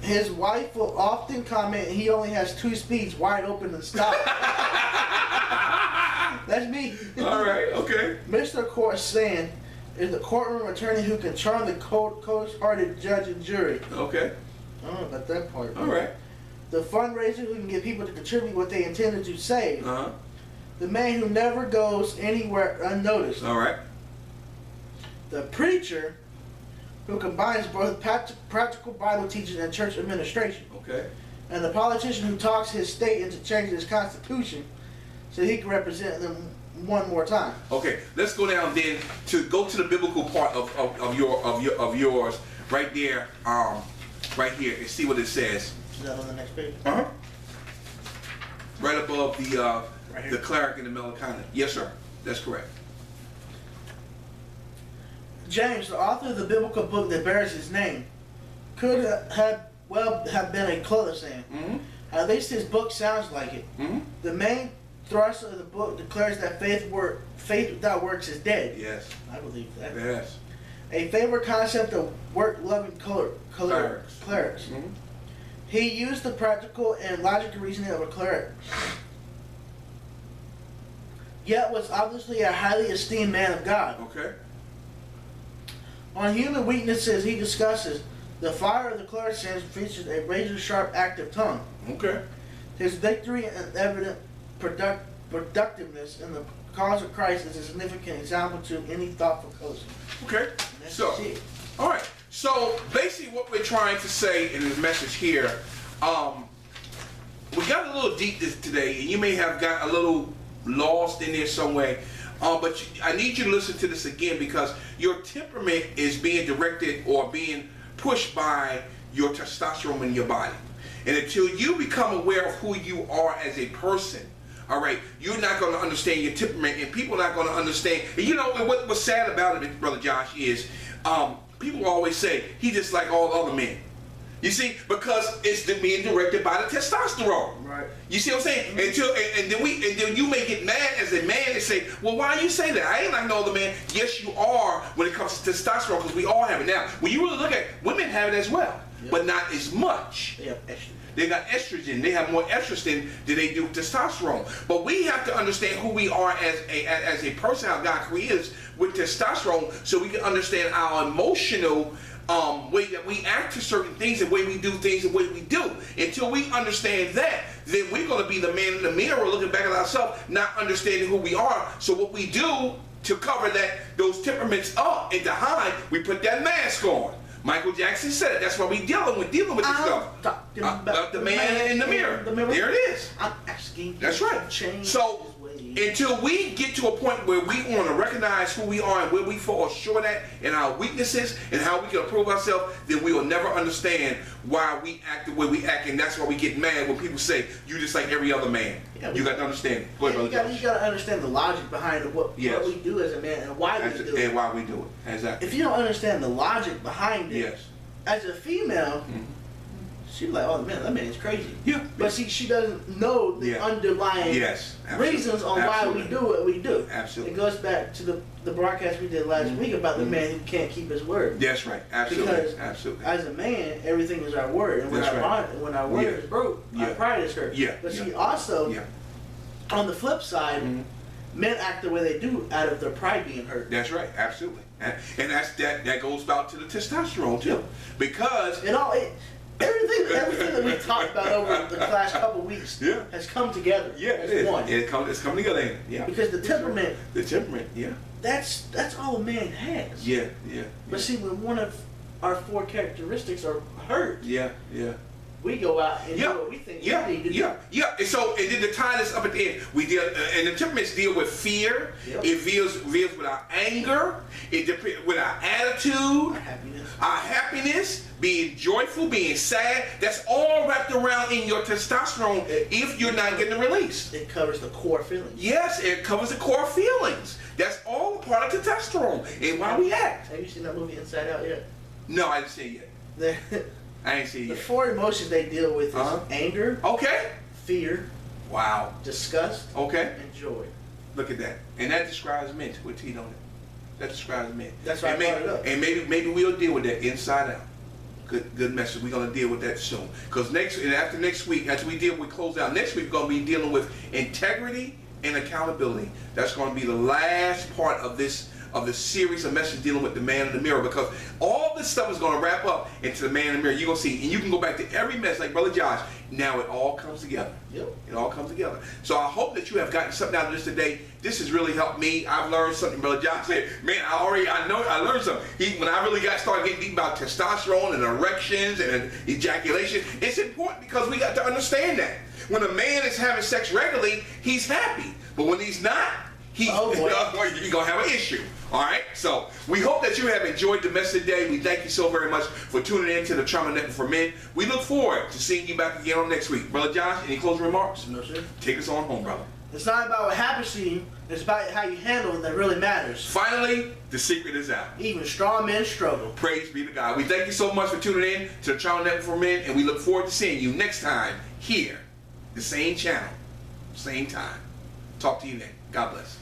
His wife will often comment he only has 2 speeds, wide open and stop. That's me. All right, okay. Mr. Courtsand is the courtroom attorney who can charm the cold-hearted judge and jury. Okay. I don't know about that part. All right. The fundraiser who can get people to contribute what they intended to save. Uh-huh. The man who never goes anywhere unnoticed. All right. The preacher who combines both practical Bible teaching and church administration. Okay. And the politician who talks his state into changing his constitution so he can represent them one more time. Okay, let's go down then to go to the biblical part of yours right there, right here, and see what it says. Is that on the next page? Uh huh. Right above Right here. the cleric and the Melanchthon. Yes, sir. That's correct. James, the author of the biblical book that bears his name, could have been a clothesline. Mm-hmm. At least his book sounds like it. Mm-hmm. The main thrust of the book declares that faith without works is dead. Yes. I believe that. Yes. A favorite concept of work-loving clerics. Mm-hmm. He used the practical and logical reasoning of a cleric, yet was obviously a highly esteemed man of God. Okay. On human weaknesses, he discusses the fire of the cleric features a razor-sharp, active tongue. Okay. His victory and evident productiveness in the cause of Christ is a significant example to any thoughtful coach. Okay. So, all right. So basically, what we're trying to say in this message here, we got a little deep today, and you may have got a little lost in there somewhere. But I need you to listen to this again, because your temperament is being directed or being pushed by your testosterone in your body. And until you become aware of who you are as a person, all right, you're not going to understand your temperament, and people are not going to understand. And you know what's sad about it, Brother Josh, is people always say he's just like all other men. You see, because it's being directed by the testosterone. Right. You see what I'm saying? And then you may get mad as a man and say, well, why you say that? I ain't like no other man. Yes, you are when it comes to testosterone, because we all have it. Now, when you really look at it, women have it as well, but not as much. They have estrogen. They got estrogen. They have more estrogen than they do testosterone. But we have to understand who we are as a person, how God created us with testosterone, so we can understand our emotional way that we act to certain things, the way we do things, the way we do. Until we understand that, then we're going to be the man in the mirror looking back at ourselves, not understanding who we are. So what we do to cover those temperaments up and to hide, we put that mask on. Michael Jackson said it. That's why we dealing with this stuff. About the man in the mirror. There it is. I'm asking. That's right. So until we get to a point where we want to recognize who we are and where we fall short at and our weaknesses and how we can improve ourselves, then we will never understand why we act the way we act. And that's why we get mad when people say, you just like every other man. Yeah, you got to understand it. Go ahead, brother. You got to understand the logic behind what we do as a man and why we do it. And why we do it. Exactly. If you don't understand the logic behind it, as a female, she's like, oh man, that man is crazy. Yeah. But she doesn't know the underlying reasons on why we do what we do. Absolutely. It goes back to the broadcast we did last week about the man who can't keep his word. That's right. Absolutely. Because as a man, everything is our word. And when our word is broke, our pride is hurt. Yeah. But see, also, on the flip side, men act the way they do out of their pride being hurt. That's right. Absolutely. And that goes back to the testosterone too. Because everything that we talked about over the last couple of weeks has come together. Yeah, it is. One. It's come together, ain't it? Yeah. Because the temperament. The temperament, That's all a man has. Yeah. But see, when one of our 4 characteristics are hurt, we go out and do what we think we need to do. And so, and then to tie this up at the end, we deal, and the temperaments deal with fear. It deals with our anger. It depends with our attitude, our happiness, being joyful, being sad. That's all wrapped around in your testosterone. If you're not getting released, it covers the core feelings. Yes, it covers the core feelings. That's all part of testosterone and why we act. Have you seen that movie Inside Out yet? No, I didn't see it yet. I ain't see it yet. The 4 emotions they deal with is anger, fear, disgust, and joy. Look at that. And that describes men with T on it. That describes men. That's why I brought it up. And maybe we'll deal with that inside out. Good message. We're going to deal with that soon. Because after next week, after we close out next week, we're going to be dealing with integrity and accountability. That's going to be the last part of this series of messages dealing with the man in the mirror, because all this stuff is going to wrap up into the man in the mirror. You're going to see, and you can go back to every message like Brother Josh. Now it all comes together. Yep. It all comes together. So I hope that you have gotten something out of this today. This has really helped me. I've learned something. Brother Josh said, man, I learned something. When I really started getting deep about testosterone and erections and ejaculation, it's important because we got to understand that. When a man is having sex regularly, he's happy. But when he's not, you're going to have an issue. All right? So we hope that you have enjoyed the message today. We thank you so very much for tuning in to the Trauma Network for Men. We look forward to seeing you back again on next week. Brother Josh, any closing remarks? No, sir. Take us on home, brother. It's not about what happens to you. It's about how you handle it that really matters. Finally, the secret is out. Even strong men struggle. Praise be to God. We thank you so much for tuning in to the Trauma Network for Men, and we look forward to seeing you next time here, the same channel, same time. Talk to you then. God bless.